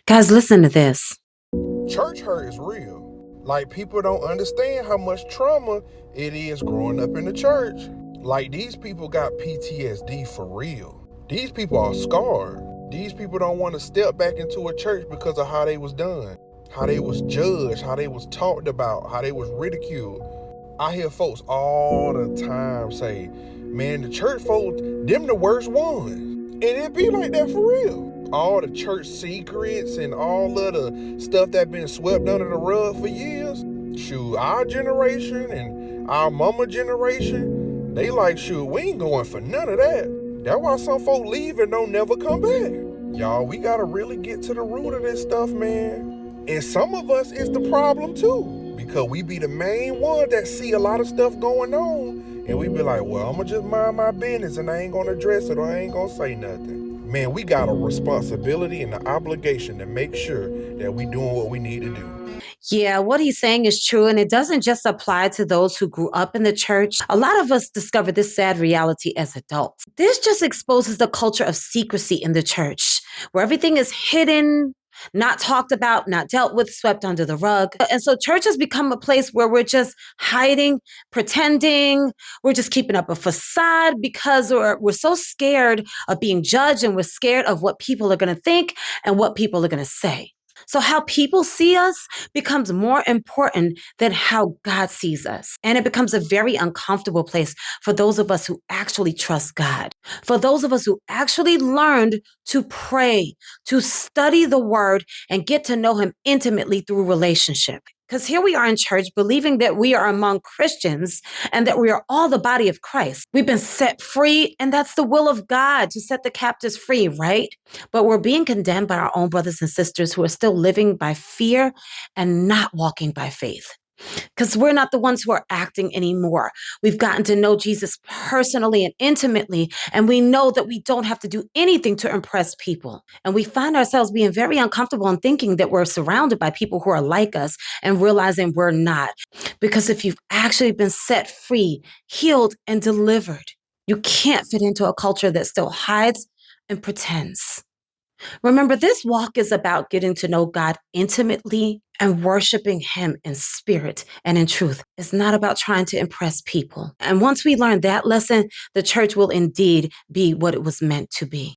Guys, listen to this. Church hurt is real. Like, people don't understand how much trauma it is growing up in the church. Like, these people got PTSD for real. These people are scarred. These people don't want to step back into a church because of how they was done, how they was judged, how they was talked about, how they was ridiculed. I hear folks all the time say, man, the church folks, them the worst ones. And it be like that for real. All the church secrets and all of the stuff that been swept under the rug for years. Shoot, our generation and our mama generation, they like, shoot, we ain't going for none of that. That's why some folk leave and don't never come back. Y'all, we gotta really get to the root of this stuff, man. And some of us is the problem too, because we be the main one that see a lot of stuff going on, and we be like, well, I'm gonna just mind my business and I ain't gonna address it or I ain't gonna say nothing. Man, we got a responsibility and an obligation to make sure that we doing what we need to do. Yeah, what he's saying is true, and it doesn't just apply to those who grew up in the church. A lot of us discover this sad reality as adults. This just exposes the culture of secrecy in the church, where everything is hidden, not talked about, not dealt with, swept under the rug. And so church has become a place where we're just hiding, pretending, we're just keeping up a facade because we're so scared of being judged, and we're scared of what people are going to think and what people are going to say. So how people see us becomes more important than how God sees us. And it becomes a very uncomfortable place for those of us who actually trust God, for those of us who actually learned to pray, to study the word, and get to know him intimately through relationship. Because here we are in church believing that we are among Christians and that we are all the body of Christ. We've been set free, and that's the will of God, to set the captives free, right? But we're being condemned by our own brothers and sisters who are still living by fear and not walking by faith. Because we're not the ones who are acting anymore. We've gotten to know Jesus personally and intimately, and we know that we don't have to do anything to impress people. And we find ourselves being very uncomfortable and thinking that we're surrounded by people who are like us and realizing we're not. Because if you've actually been set free, healed, and delivered, you can't fit into a culture that still hides and pretends. Remember, this walk is about getting to know God intimately and worshiping him in spirit and in truth. It's not about trying to impress people. And once we learn that lesson, the church will indeed be what it was meant to be.